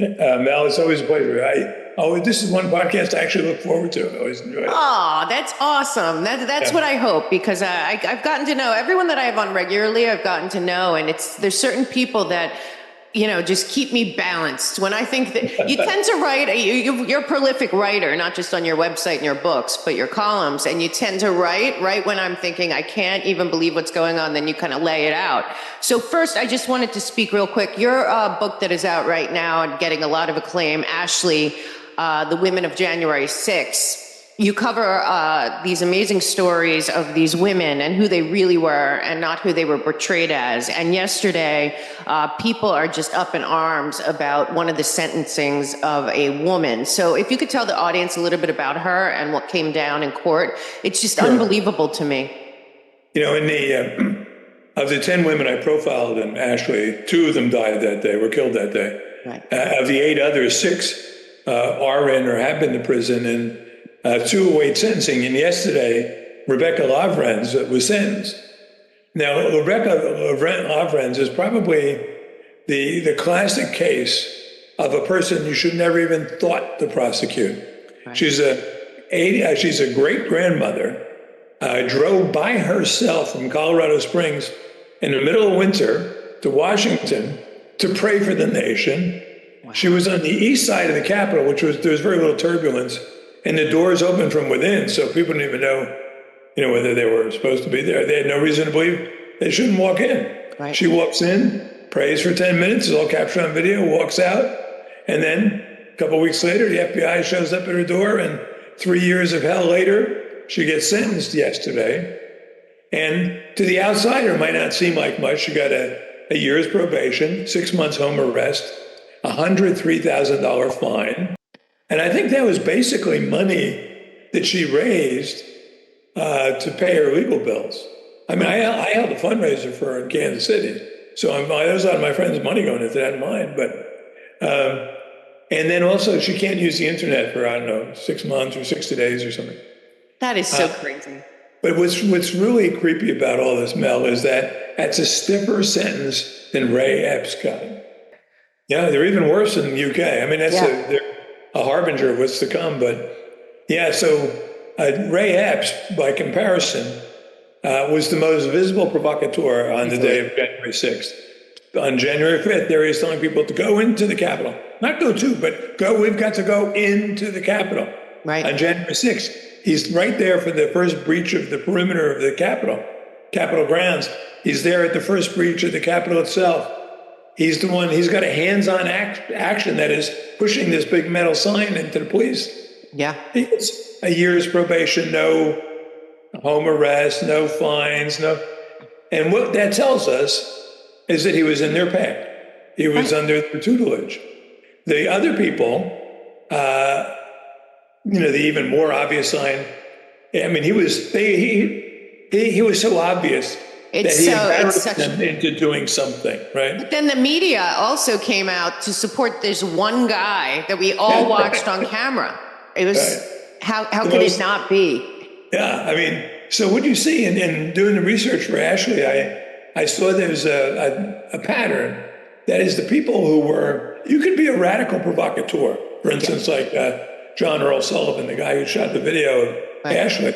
Mel, it's always a pleasure. This is one podcast I actually look forward to. I always enjoy it. Oh, that's awesome. That's what Yeah. I hope because I've gotten to know everyone that I have on regularly. I've gotten to know, and there's certain people that just keep me balanced. When I think that you tend to write, you're a prolific writer, not just on your website and your books, but your columns, and you tend to write right when I'm thinking I can't even believe what's going on. Then you kind of lay it out. So first, I just wanted to speak real quick. Your book that is out right now and getting a lot of acclaim, Ashley. The Women of January 6th, you cover these amazing stories of these women and who they really were and not who they were portrayed as. And yesterday, people are just up in arms about one of the sentencings of a woman. So if you could tell the audience a little bit about her and what came down in court, it's just unbelievable to me. In the of the 10 women I profiled in Ashley, 2 of them died that day, were killed that day. Right. Of the 8 others, 6 are in or have been to prison, and 2 await sentencing. And yesterday, Rebecca Lovrens was sentenced. Now, Rebecca Lovrens is probably the classic case of a person you should never even thought to prosecute. Right. She's a great grandmother. Drove by herself from Colorado Springs in the middle of winter to Washington to pray for the nation. Wow. She was on the east side of the Capitol, there was very little turbulence, and the doors opened from within, so people didn't even know, whether they were supposed to be there. They had no reason to believe they shouldn't walk in. Right. She walks in, prays for 10 minutes, is all captured on video, walks out, and then a couple of weeks later, the FBI shows up at her door, and 3 years of hell later, she gets sentenced yesterday. And to the outsider, it might not seem like much. She got a year's probation, 6 months home arrest, $103,000 fine. And I think that was basically money that she raised to pay her legal bills. I mean, I held a fundraiser for her in Kansas City. So there's a lot of my friends' money going into that and mine. And then also she can't use the internet for, 6 months or 60 days or something. That is so crazy. But what's really creepy about all this, Mel, is that that's a stiffer sentence than Ray Epps got. Yeah, they're even worse in the UK. I mean, they're a harbinger of what's to come. But yeah, so Ray Epps, by comparison, was the most visible provocateur on the day of January 6th. On January 5th, there he is telling people to go into the Capitol. Not go to, but go. We've got to go into the Capitol. Right. On January 6th. He's right there for the first breach of the perimeter of the Capitol grounds. He's there at the first breach of the Capitol itself. He's the one, he's got a hands-on action that is pushing this big metal sign into the police. Yeah. He gets a year's probation, no home arrest, no fines, no. And what that tells us is that he was in their pay. He was under their tutelage. The other people, the even more obvious sign. I mean, he was so obvious that he embarrassed them into doing something, right? But then the media also came out to support this one guy that we all watched on camera. It was how could it not be? Yeah, I mean, so what you see in doing the research for Ashley, I saw there's a pattern. That is, the people who you could be a radical provocateur, for instance, like John Earl Sullivan, the guy who shot the video of Ashley,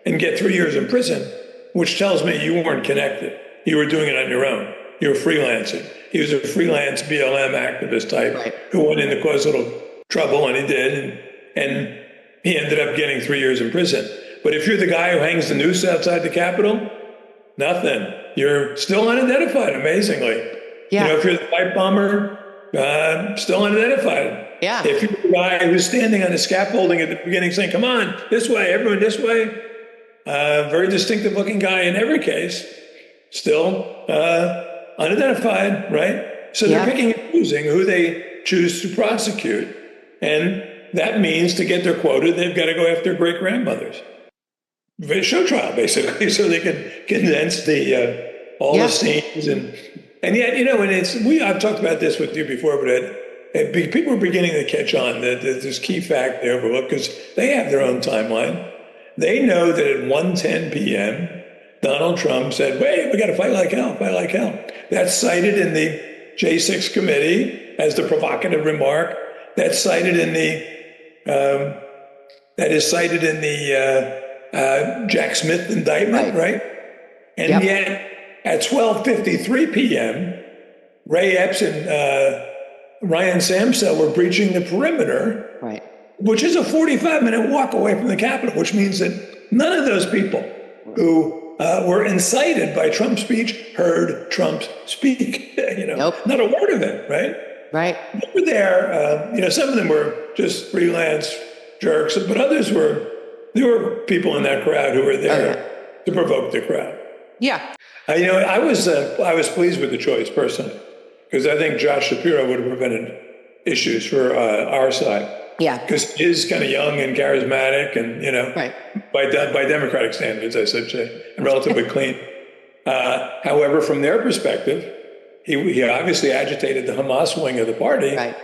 and get 3 years in prison, which tells me you weren't connected. You were doing it on your own. You were freelancing. He was a freelance BLM activist type who went in to cause a little trouble, and he did, and he ended up getting 3 years in prison. But if you're the guy who hangs the noose outside the Capitol, nothing. You're still unidentified, amazingly. Yeah. If you're the pipe bomber, still unidentified. Yeah. If you're the guy who's standing on the scaffolding at the beginning saying, come on, this way, everyone this way, very distinctive looking guy in every case, still unidentified, right? So they're picking and choosing who they choose to prosecute. And that means to get their quota, they've got to go after great-grandmothers. Show trial, basically, so they can condense all the scenes. And yet, I've talked about this with you before, but people are beginning to catch on that this key fact they overlook because they have their own timeline. They know that at 1:10 p.m., Donald Trump said, wait, we got to fight like hell, fight like hell. That's cited in the J6 committee as the provocative remark that's cited in the Jack Smith indictment, right? And yet at 12:53 p.m., Ray Epps and Ryan Samsel were breaching the perimeter, Right. which is a 45-minute walk away from the Capitol, which means that none of those people who were incited by Trump's speech heard Trump speak. Not a word of it, right? Right. They were there. Some of them were just freelance jerks, but others there were people in that crowd who were there to provoke the crowd. Yeah. I was pleased with the choice personally, because I think Josh Shapiro would have prevented issues for our side. Yeah. Because he is kind of young and charismatic and, Right. by Democratic standards, I should say, and relatively clean. However, from their perspective, he obviously agitated the Hamas wing of the party, Right.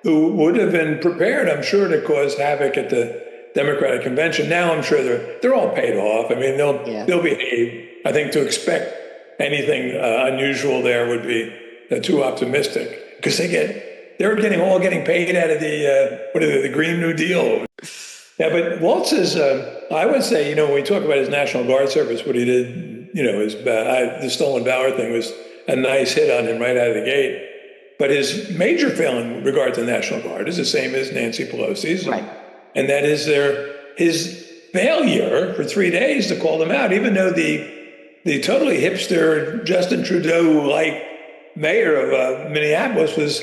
who would have been prepared, I'm sure, to cause havoc at the Democratic convention. Now I'm sure they're all paid off. I mean, they'll behave. I think to expect anything unusual there would be too optimistic, because they're getting paid out of the Green New Deal. Yeah, but Waltz is, I would say, when we talk about his National Guard service, what he did, the stolen valor thing was a nice hit on him right out of the gate. But his major failing with regard to the National Guard is the same as Nancy Pelosi's. Right. And that is his failure for 3 days to call them out, even though the totally hipster Justin Trudeau-like mayor of Minneapolis was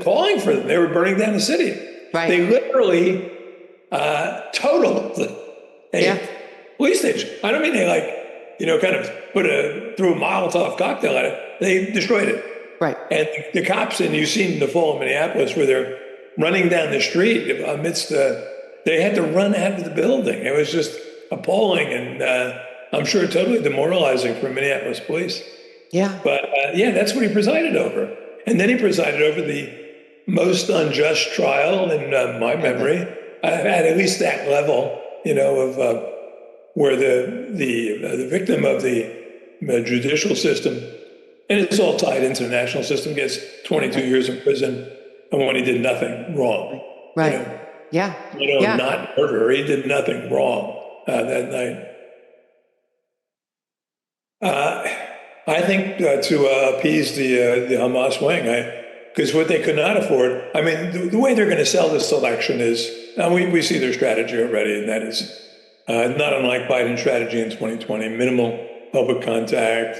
calling for them. They were burning down the city. Right. They literally totaled a police station. I don't mean they kind of threw a Molotov cocktail at it. They destroyed it. Right. And the cops, and you've seen the fall in Minneapolis, where they're running down the street amidst they had to run out of the building. It was just appalling, and I'm sure totally demoralizing for Minneapolis police. Yeah. But that's what he presided over. And then he presided over the most unjust trial in my memory, at least that level, of where the victim of the judicial system, and it's all tied into the national system, gets 22 years in prison, and when he did nothing wrong. Right. Not murder. He did nothing wrong that night. I think to appease the Hamas wing, because what they could not afford, I mean, the way they're going to sell this election is, and we see their strategy already, and that is not unlike Biden's strategy in 2020, minimal public contact,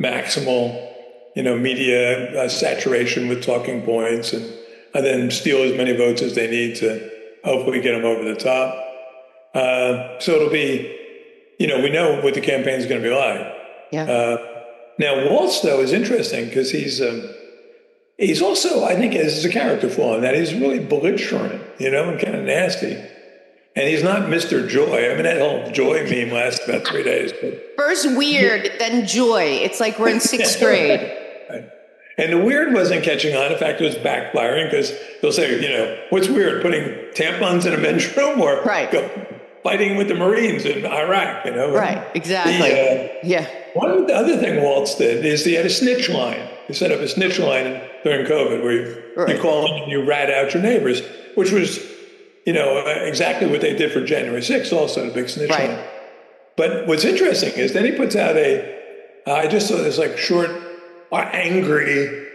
maximal, media saturation with talking points, and then steal as many votes as they need to hopefully get them over the top. So it'll be, we know what the campaign is going to be like. Yeah. Now, Waltz, though, is interesting because he's also, I think, this is a character flaw in that he's really belligerent, and kind of nasty. And he's not Mr. Joy. I mean, that whole joy meme lasts about 3 days. But First weird, then joy. It's like we're in sixth grade. Right. And the weird wasn't catching on. In fact, it was backfiring, because they'll say, what's weird, putting tampons in a men's room, or fighting with the Marines in Iraq, Right, exactly. One other thing Waltz did is he had a snitch line. He set up a snitch line during COVID where you call in and you rat out your neighbors, which was, exactly what they did for January 6th, also, the big snitch line. But what's interesting is then he puts out I just saw this short, angry,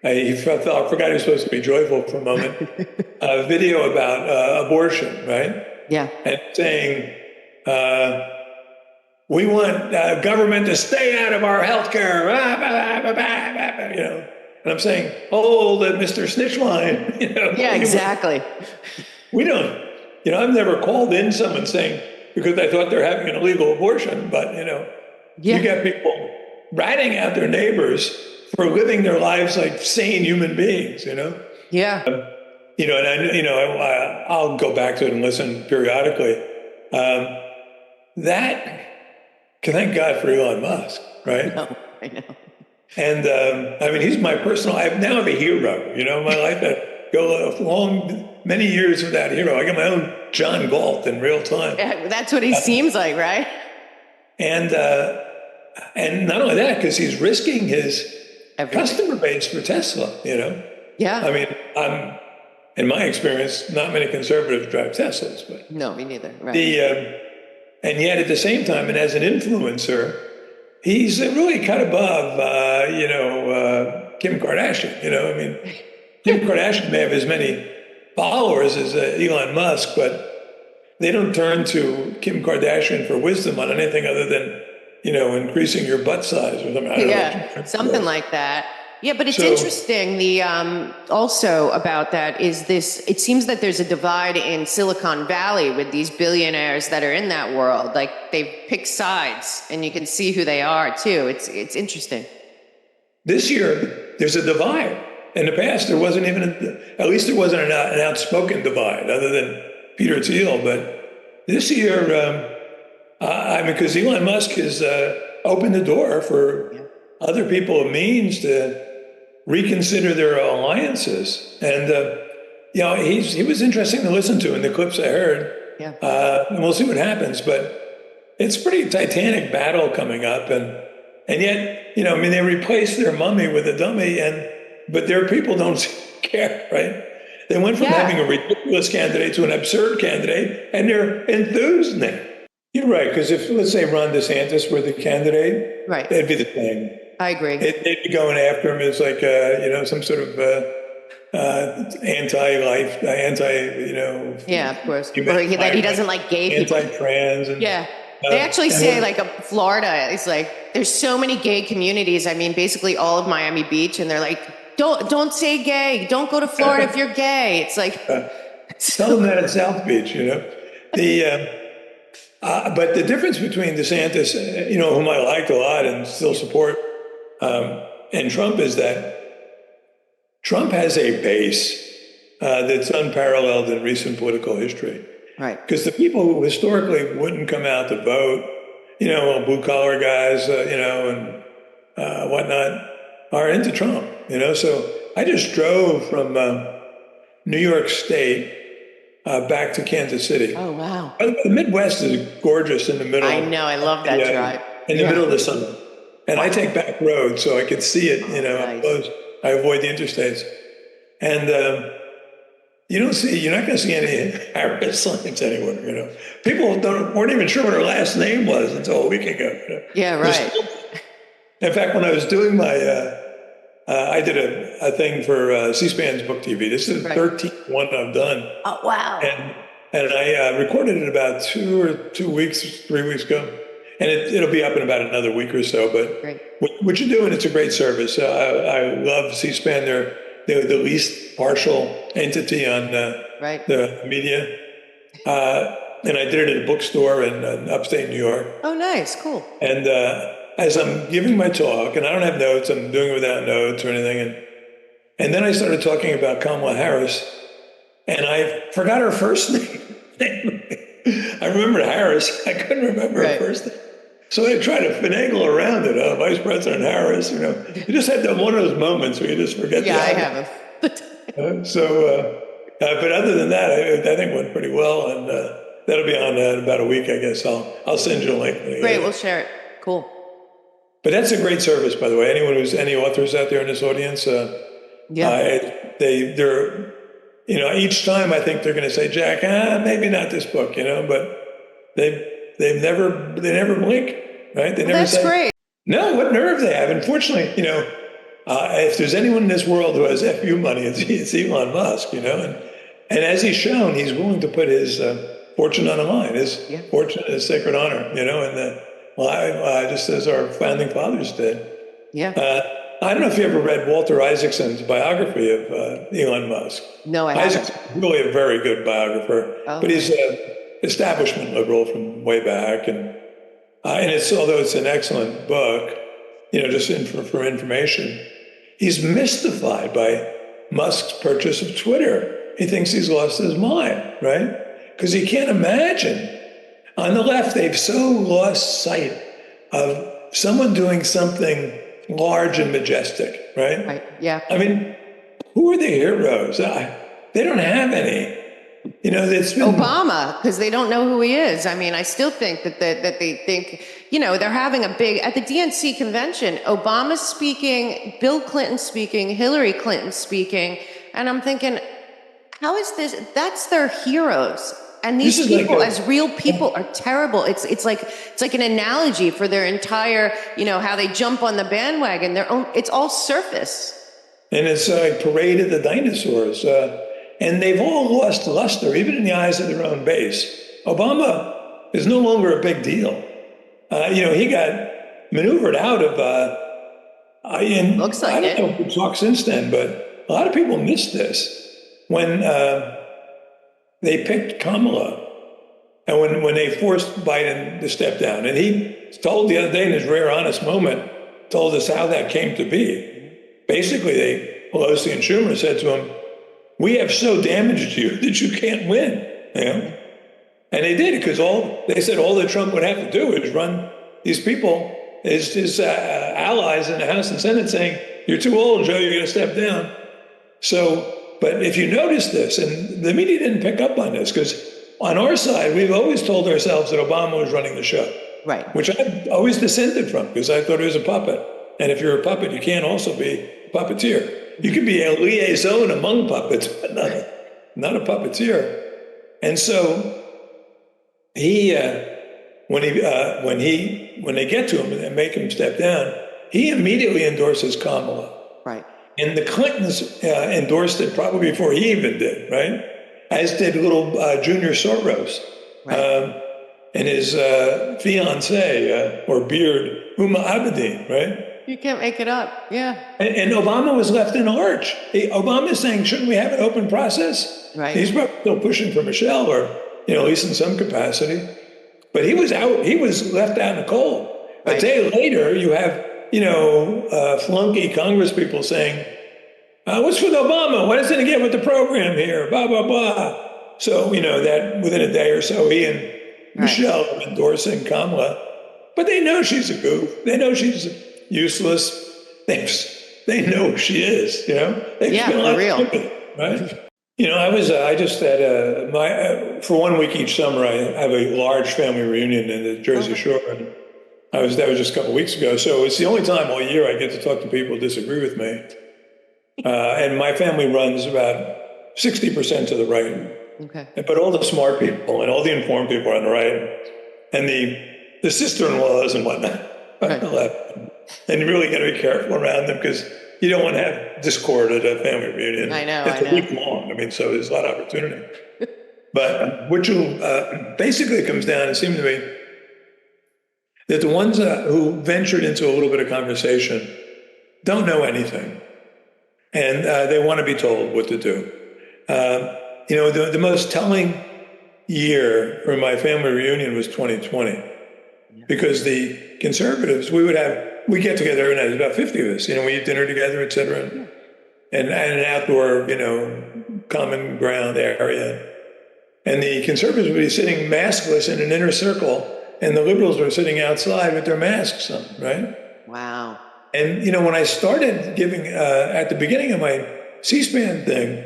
I forgot he was supposed to be joyful for a moment, a video about abortion, right? Yeah. And saying, we want government to stay out of our healthcare, And I'm saying, hold it, Mr. Snitchline. Yeah, exactly. We don't, I've never called in someone saying, because I thought they're having an illegal abortion, but, you got people ratting out their neighbors for living their lives like sane human beings, Yeah. I'll go back to it and listen periodically. Thank God for Elon Musk, right? I know. And he's my personal. I now have a hero. In my life, I go many years without a hero. I got my own John Galt in real time. Yeah, that's what he seems like, right? And not only that, because he's risking his everything. customer base for Tesla, Yeah. I mean, in my experience, not many conservatives drive Teslas, but No, me neither. Right. and yet at the same time, and as an influencer, he's really cut above, Kim Kardashian. I mean, Kim Kardashian may have as many followers as Elon Musk, but they don't turn to Kim Kardashian for wisdom on anything other than, increasing your butt size or something. I don't know. Something like that. Yeah, but it's So- interesting. The also about that is this. It seems that there's a divide in Silicon Valley with these billionaires that are in that world. Like they've picked sides, and you can see who they are too. It's interesting. This year, there's a divide. In the past, there wasn't even, at least there wasn't an outspoken divide other than Peter Thiel. But this year, because Elon Musk has opened the door for other people of means to reconsider their alliances. And, he was interesting to listen to in the clips I heard. Yeah. And we'll see what happens. But it's a pretty titanic battle coming up. And yet, they replaced their mummy with a dummy, but their people don't care, right? They went from having a ridiculous candidate to an absurd candidate, and they're enthused now. You're right, because if, let's say, Ron DeSantis were the candidate, Right. it'd be the thing. I agree. They'd be going after him as like, some sort of anti-life, Yeah, of course. Or that he doesn't like gay people. Anti-trans. And, Yeah. They actually say, like, Florida is like, there's so many gay communities. I mean, basically all of Miami Beach, and they're like, don't say gay. Don't go to Florida if you're gay. It's like, tell them that at South Beach, But the difference between DeSantis, whom I liked a lot and still support, and Trump is that Trump has a base that's unparalleled in recent political history. right. Because the people who historically wouldn't come out to vote, blue collar guys, and whatnot, are into Trump. So I just drove from New York State back to Kansas City. Oh, wow. The Midwest is gorgeous in the middle. I know. I love that drive. In the middle of the summer. And I take back roads so I can see it, nice. close. I avoid the interstates. And you're not going to see any Harris signs anywhere, People weren't even sure what her last name was until a week ago. Yeah, right. In fact, when I was doing my, I did a thing for C-SPAN's Book TV. This is the 13th one I've done. Oh, wow. And I recorded it about 3 weeks ago. And it'll be up in about another week or so. But what you're doing, it's a great service. I love C-SPAN. They're the least partial entity on the media. And I did it at a bookstore in upstate New York. Oh, nice. Cool. And as I'm giving my talk, and I don't have notes, I'm doing it without notes or anything. And then I started talking about Kamala Harris, and I forgot her first name. I remembered Harris. I couldn't remember her first name. So I tried to finagle around it. Vice President Harris, you just had one of those moments where you just forget. Yeah, I haven't. But other than that, I think it went pretty well, and that'll be on in about a week, I guess. I'll send you a link. Great, we'll share it. Cool. But that's a great service, by the way. Anyone any authors out there in this audience, they're each time I think they're going to say, Jack, maybe not this book, but they never blink, right? They never That's say, great. No, what nerve they have. Unfortunately, if there's anyone in this world who has FU money, it's Elon Musk, and as he's shown, he's willing to put his fortune on the line, his fortune, his sacred honor, and just as our founding fathers did. Yeah. I don't know if you ever read Walter Isaacson's biography of Elon Musk. No, I haven't. Isaacson's really a very good biographer, but he's an establishment liberal from way back, and although it's an excellent book, just for information, he's mystified by Musk's purchase of Twitter. He thinks he's lost his mind, right? Because he can't imagine. On the left, they've so lost sight of someone doing something large and majestic, right? Right. Yeah. I mean, who are the heroes? They don't have any. It's been Obama, because they don't know who he is. I mean, I still think that they think they're having a big, at the DNC convention, Obama's speaking, Bill Clinton speaking, Hillary Clinton speaking. And I'm thinking, how is this? That's their heroes. And these people, as real people, are terrible. It's like an analogy for their entire, how they jump on the bandwagon. It's all surface. And it's like Parade of the Dinosaurs. And they've all lost luster, even in the eyes of their own base. Obama is no longer a big deal. He got maneuvered out of, Looks like I don't know if we talked since then, but a lot of people missed this. When they picked Kamala, and when they forced Biden to step down, and he told the other day in his rare honest moment, told us how that came to be. Basically, Pelosi and Schumer said to him, "We have so damaged you that you can't win." And they did, because they said all that Trump would have to do is run these people, his allies in the House and Senate, saying, "You're too old, Joe, you're going to step down." So, but if you notice this, and the media didn't pick up on this, because on our side, we've always told ourselves that Obama was running the show. Right. Which I've always dissented from, because I thought he was a puppet. And if you're a puppet, you can't also be a puppeteer. You can be a liaison among puppets, but not a puppeteer. And so when they get to him and make him step down, he immediately endorses Kamala. Right. And the Clintons endorsed it probably before he even did, right? As did little Junior Soros, right. And his fiancée or beard, Huma Abedin, right? You can't make it up, yeah. And Obama was left in arch. Obama's saying, shouldn't we have an open process? Right. He's probably still pushing for Michelle, or at least in some capacity. But he was out. He was left out in the cold. Right. A day later, you have flunky Congress people saying, "What's with Obama? Why doesn't he get with the program here? Blah blah blah." So that within a day or so, he and Michelle are endorsing Kamala, but they know she's a goof. They know she's useless. They know who she is. For real, right? I just had for 1 week each summer, I have a large family reunion in the Jersey Shore, and that was just a couple of weeks ago. So it's the only time all year I get to talk to people who disagree with me. And my family runs about 60% to the right. Okay. But all the smart people and all the informed people are on the right, and the sister-in-laws and whatnot are on the left. And you really got to be careful around them, because you don't want to have discord at a family reunion. I know. It's a week long. So there's a lot of opportunity. But which basically comes down, it seemed to me, that the ones who ventured into a little bit of conversation don't know anything. And they want to be told what to do. The most telling year for my family reunion was 2020, because the conservatives, we get together every night. There's about 50 of us. We eat dinner together, et cetera, and an outdoor, common ground area. And the conservatives would be sitting maskless in an inner circle, and the liberals were sitting outside with their masks on, right? Wow. And, when I started giving, at the beginning of my C-SPAN thing,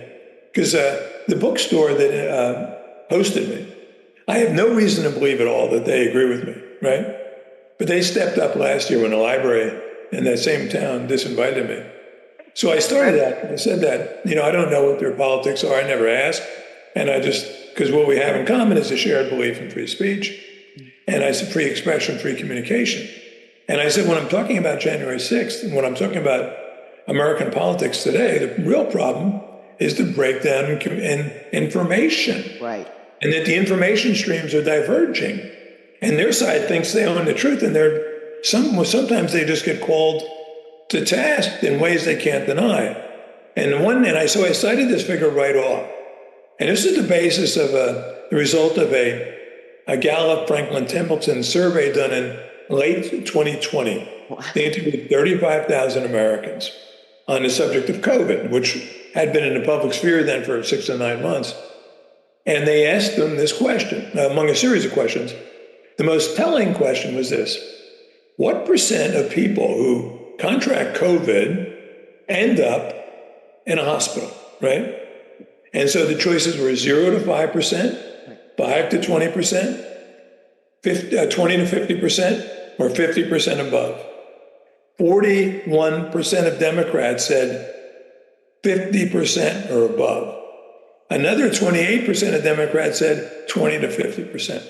because the bookstore that hosted me, I have no reason to believe at all that they agree with me, right? But they stepped up last year when the library in that same town disinvited me. So I started that, and I said that, I don't know what their politics are. I never asked. And because what we have in common is a shared belief in free speech. And I said free expression, free communication. And I said, when I'm talking about January 6th, and when I'm talking about American politics today, the real problem is the breakdown in information. Right. And that the information streams are diverging. And their side thinks they own the truth, and sometimes they just get called to task in ways they can't deny. So I cited this figure right off. And this is the basis of the result of a Gallup Franklin Templeton survey done in late 2020. Wow. They interviewed 35,000 Americans on the subject of COVID, which had been in the public sphere then for 6 to 9 months. And they asked them this question, among a series of questions. The most telling question was this: what percent of people who contract COVID end up in a hospital, right? And so the choices were 0 to 5%, 5 to 20%, 20 to 50%, or 50% above. 41% of Democrats said 50% or above. Another 28% of Democrats said 20 to 50%.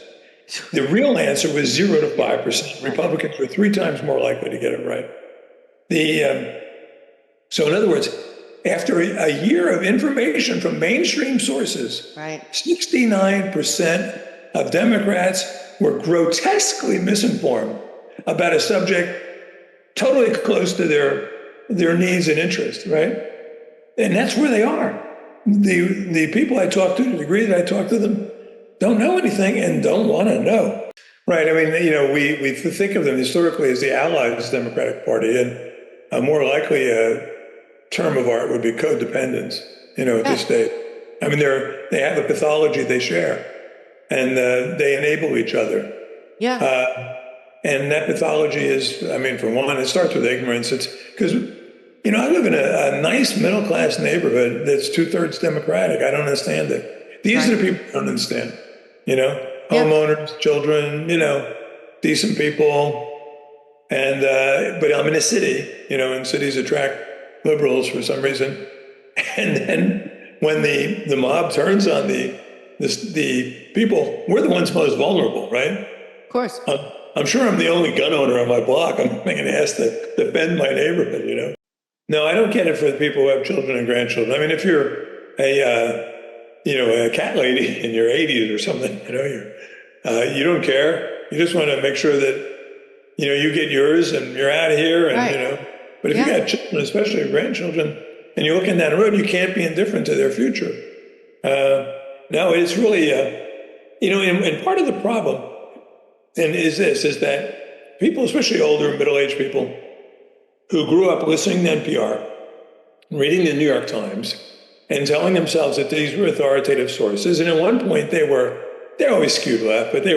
The real answer was 0 to 5%. Republicans were 3 times more likely to get it right. So in other words, after a year of information from mainstream sources, Right. 69% of Democrats were grotesquely misinformed about a subject totally close to their needs and interests, right? And that's where they are. The people I talk to the degree that I talk to them, don't know anything and don't want to know. Right. I mean, we think of them historically as the allies of the Democratic Party, and a more likely term of art would be codependence, at this stage. I mean, they have a pathology they share, and they enable each other. Yeah. And that pathology is, I mean, for one, it starts with ignorance. It's because, I live in a nice middle-class neighborhood that's 2/3 Democratic. I don't understand it. These are the people who don't understand, homeowners, children, decent people. And, but I'm in a city, and cities attract liberals for some reason. And then when the mob turns on the people, we're the ones most vulnerable, right? Of course. I'm sure I'm the only gun owner on my block. I'm being asked to defend my neighborhood, No, I don't get it for the people who have children and grandchildren. I mean, if you're a cat lady in your 80s or something, you don't care. You just want to make sure that, you get yours and you're out of here. And, Right. But if you got children, especially grandchildren, and you're looking down the road, you can't be indifferent to their future. No, it's really, and part of the problem is that people, especially older and middle-aged people, who grew up listening to NPR, reading the New York Times, and telling themselves that these were authoritative sources. And at one point, they're always skewed left, but they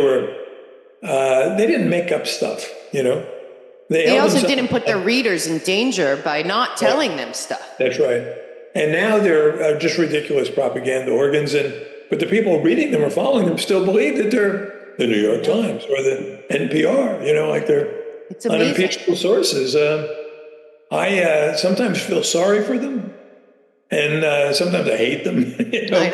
didn't make up stuff, They also didn't put their readers in danger by not telling them stuff. That's right. And now they're just ridiculous propaganda organs. But the people reading them or following them still believe that they're the New York Times or the NPR, like they're unimpeachable sources. I sometimes feel sorry for them, and sometimes I hate them. I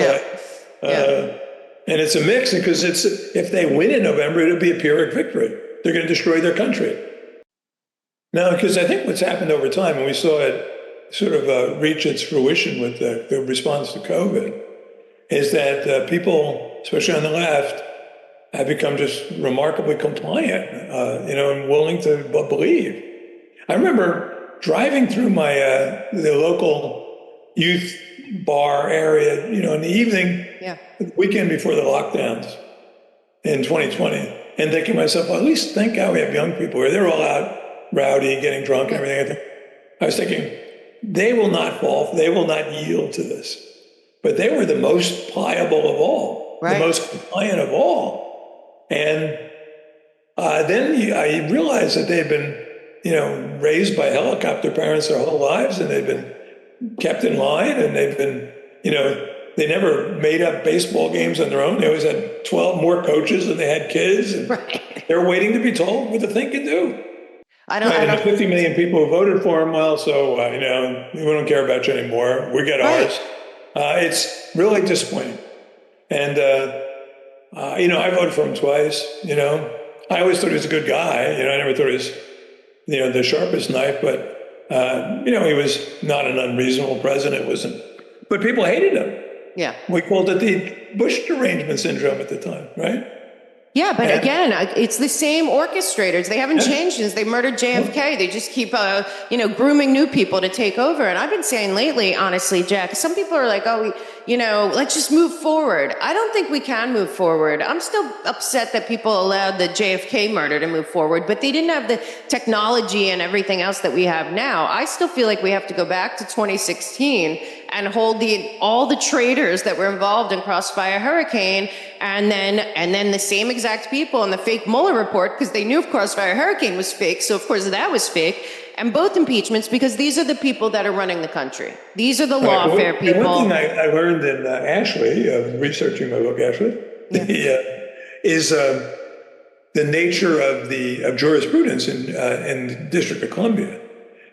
know. And it's a mix, because if they win in November, it'll be a Pyrrhic victory. They're going to destroy their country. Now, because I think what's happened over time, and we saw it sort of reach its fruition with the response to COVID, is that people, especially on the left, have become just remarkably compliant, and willing to believe. I remember driving through the local youth bar area, in the evening, the weekend before the lockdowns in 2020, and thinking to myself, well, at least think how we have young people here. They're all out rowdy, getting drunk and everything. I was thinking, they will not fall, they will not yield to this. But they were the most pliable of all, the most compliant of all. And then I realized that they've been, raised by helicopter parents their whole lives, and they've been kept in line, and they've been, they never made up baseball games on their own. They always had 12 more coaches than they had kids. And they're waiting to be told what to think and do. I don't 50 million people who voted for him. Well, so, we don't care about you anymore. We got ours. It's really disappointing. And, I voted for him twice, I always thought he was a good guy. I never thought he was, the sharpest knife, but, he was not an unreasonable president. But people hated him. Yeah. We called it the Bush derangement syndrome at the time, right? Yeah, but again, it's the same orchestrators. They haven't changed since they murdered JFK. They just keep, grooming new people to take over. And I've been saying lately, honestly, Jack, some people are like, let's just move forward. I don't think we can move forward. I'm still upset that people allowed the JFK murder to move forward, but they didn't have the technology and everything else that we have now. I still feel like we have to go back to 2016 and hold all the traitors that were involved in Crossfire Hurricane, and then the same exact people in the fake Mueller report, because they knew Crossfire Hurricane was fake, so of course that was fake, and both impeachments, because these are the people that are running the country. These are the lawfare people. One thing I learned in Ashley, researching my book, Ashley, is the nature of jurisprudence in the District of Columbia.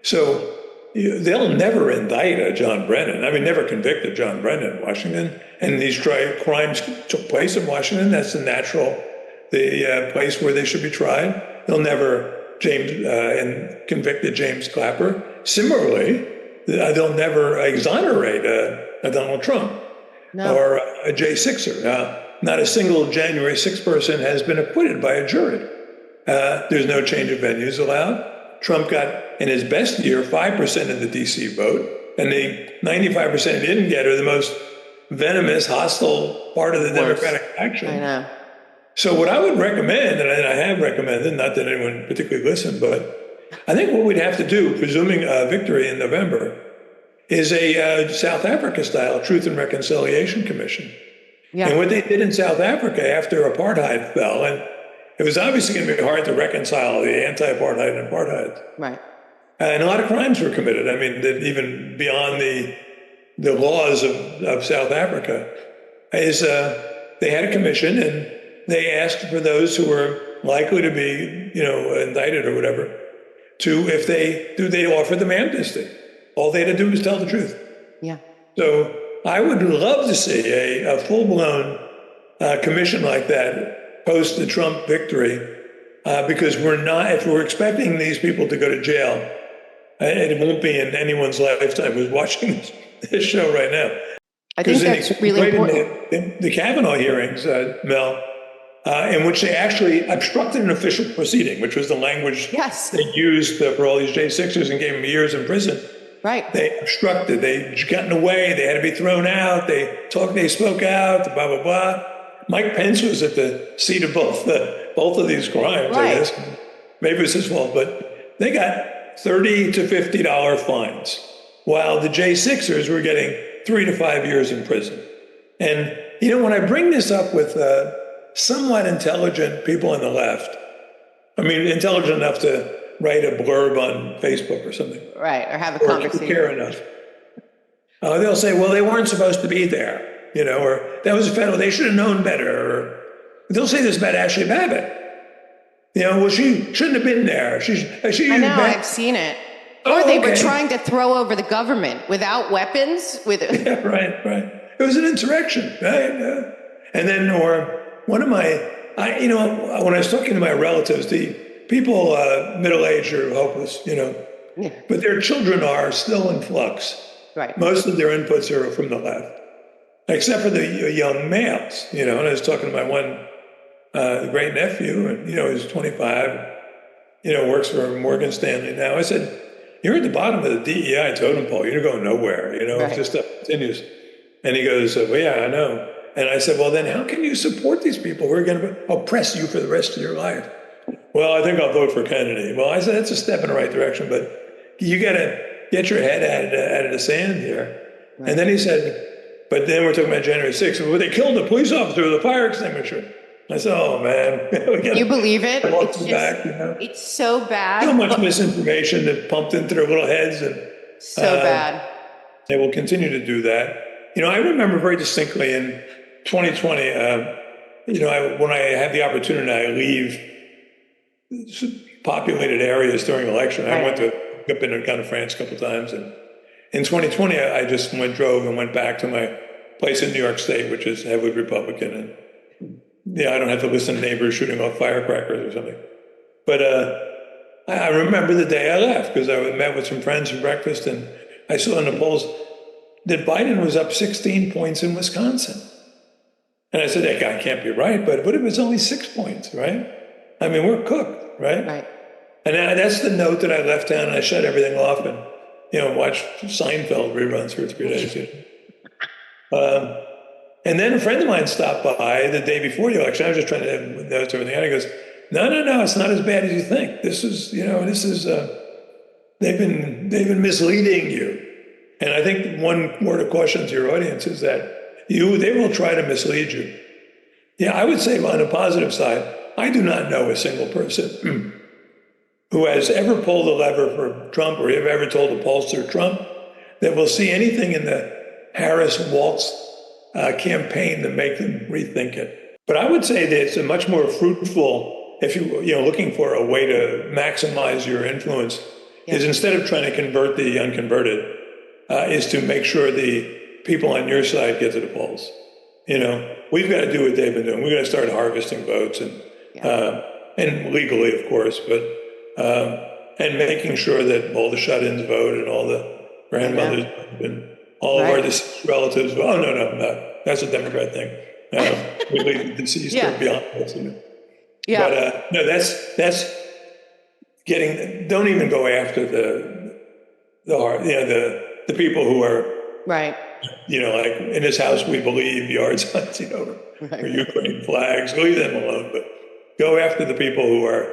So they'll never indict a John Brennan. I mean, never convict a John Brennan in Washington. And these crimes took place in Washington. That's the place where they should be tried. They'll never convict a James Clapper. Similarly, they'll never exonerate a Donald Trump or a J6er. Not a single January 6th person has been acquitted by a jury. There's no change of venues allowed. Trump got, in his best year, 5% of the D.C. vote, and the 95% he didn't get are the most venomous, hostile part of the Democratic faction. I know. So what I would recommend, and I have recommended, not that anyone particularly listened, but I think what we'd have to do, presuming victory in November, is a South Africa-style Truth and Reconciliation Commission. Yeah. And what they did in South Africa after apartheid fell, and it was obviously going to be hard to reconcile the anti-apartheid and apartheid. Right. And a lot of crimes were committed. I mean, even beyond the laws of South Africa, they had a commission and they asked for those who were likely to be, indicted or whatever, if they offered them amnesty. All they had to do was tell the truth. Yeah. So I would love to see a full-blown commission like that post the Trump victory, because if we're expecting these people to go to jail, it won't be in anyone's lifetime who's watching this show right now. I think that's really important. In the Kavanaugh hearings, Mel, in which they actually obstructed an official proceeding, which was the language they used for all these J6ers and gave them years in prison. Right. They obstructed. They got in the way. They had to be thrown out. They spoke out. Blah blah blah. Mike Pence was at the seat of both of these crimes. Right. I guess maybe it was his fault, but they got $30 to $50 fines, while the J6ers were getting 3 to 5 years in prison. And when I bring this up with somewhat intelligent people on the left, I mean, intelligent enough to write a blurb on Facebook or something. Right, or have a conversation. Or care enough. They'll say, well, they weren't supposed to be there, or that was federal, they should have known better. Or they'll say this about Ashley Babbitt. Well, she shouldn't have been there. I know, I've seen it. Or they were trying to throw over the government without weapons. Yeah, right. It was an insurrection, right? And then, or one of when I was talking to my relatives, the people middle-aged are hopeless, but their children are still in flux. Right. Most of their inputs are from the left, except for the young males, and I was talking to my one great nephew, and, he's 25, works for Morgan Stanley now. I said, you're at the bottom of the DEI totem pole. You're going nowhere, Right. If this stuff continues. And he goes, well, yeah, I know. And I said, well, then how can you support these people who are going to oppress you for the rest of your life? Well, I think I'll vote for Kennedy. Well, I said, that's a step in the right direction, but you got to get your head out of the sand here. Right. And then he said, but then we're talking about January 6th. Well, they killed a police officer with a fire extinguisher. I said, oh, man. Can you believe it? It's so bad. So much misinformation that pumped into their little heads. And so bad. They will continue to do that. I remember very distinctly in 2020, when I had the opportunity, I leave populated areas during election. Right. I went up and gone to France a couple of times. And in 2020, I just drove and went back to my place in New York State, which is heavily Republican. And I don't have to listen to neighbors shooting off firecrackers or something. But I remember the day I left because I met with some friends for breakfast, and I saw in the polls that Biden was up 16 points in Wisconsin. And I said, that guy can't be right, but what if it's only 6 points, right? I mean, we're cooked, right? Right. And that's the note that I left town, and I shut everything off and, watched Seinfeld reruns for 3 days. And then a friend of mine stopped by the day before the election. I was just trying to note everything out. He goes, no, it's not as bad as you think. This is, they've been misleading you. And I think one word of caution to your audience is that they will try to mislead you. Yeah, I would say on a positive side, I do not know a single person who has ever pulled a lever for Trump or ever told a pollster Trump that will see anything in the Harris-Waltz campaign to make them rethink it. But I would say that it's a much more fruitful if you're looking for a way to maximize your influence, is instead of trying to convert the unconverted, is to make sure the people on your side get to the polls. We've got to do what they've been doing. We've got to start harvesting votes and legally, of course, but and making sure that all the shut-ins vote and all the grandmothers and all of our deceased relatives. Oh no, that's a Democrat thing. We leave the deceased beyond us. Yeah. But no, that's getting. Don't even go after the people who are right. Like in this house we believe yard signs, or Ukraine flags. Leave them alone, but go after the people who are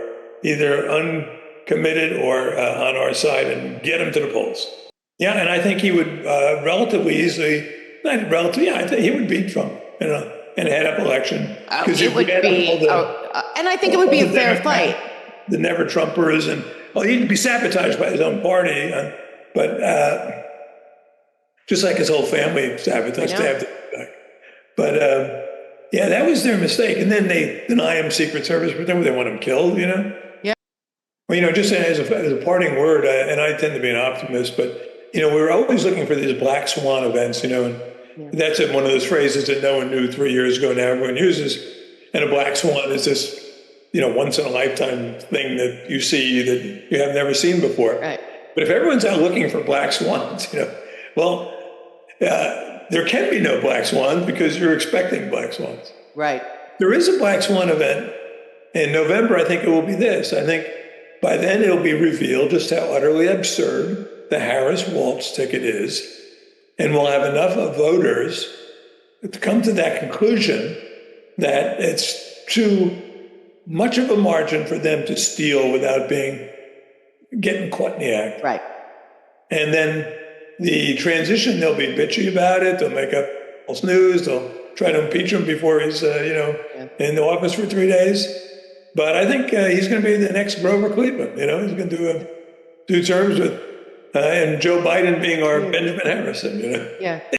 either uncommitted or on our side and get them to the polls. Yeah, and I think he would relatively easily, not relatively, I think he would beat Trump, in a head-up election. It would be, and I think it would be a fair fight. The never-Trumpers, and he'd be sabotaged by his own party, but just like his whole family sabotaged, stabbed him back. But that was their mistake. And then they deny him Secret Service, but then they want him killed, Yeah. Well, just as a parting word, and I tend to be an optimist, but, we're always looking for these black swan events, and that's one of those phrases that no one knew 3 years ago, now everyone uses. And a black swan is this, once in a lifetime thing that you see that you have never seen before. Right. But if everyone's out looking for black swans, well, there can be no black swans because you're expecting black swans. Right. There is a black swan event in November. I think it will be this. I think by then it'll be revealed just how utterly absurd the Harris-Walz ticket is, and we'll have enough of voters to come to that conclusion that it's too much of a margin for them to steal without getting caught in the act. Right. And then the transition, they'll be bitchy about it. They'll make up false news. They'll try to impeach him before he's, in the office for 3 days. But I think he's going to be the next Grover Cleveland. He's going to do terms with, and Joe Biden being our Benjamin Harrison. Yeah.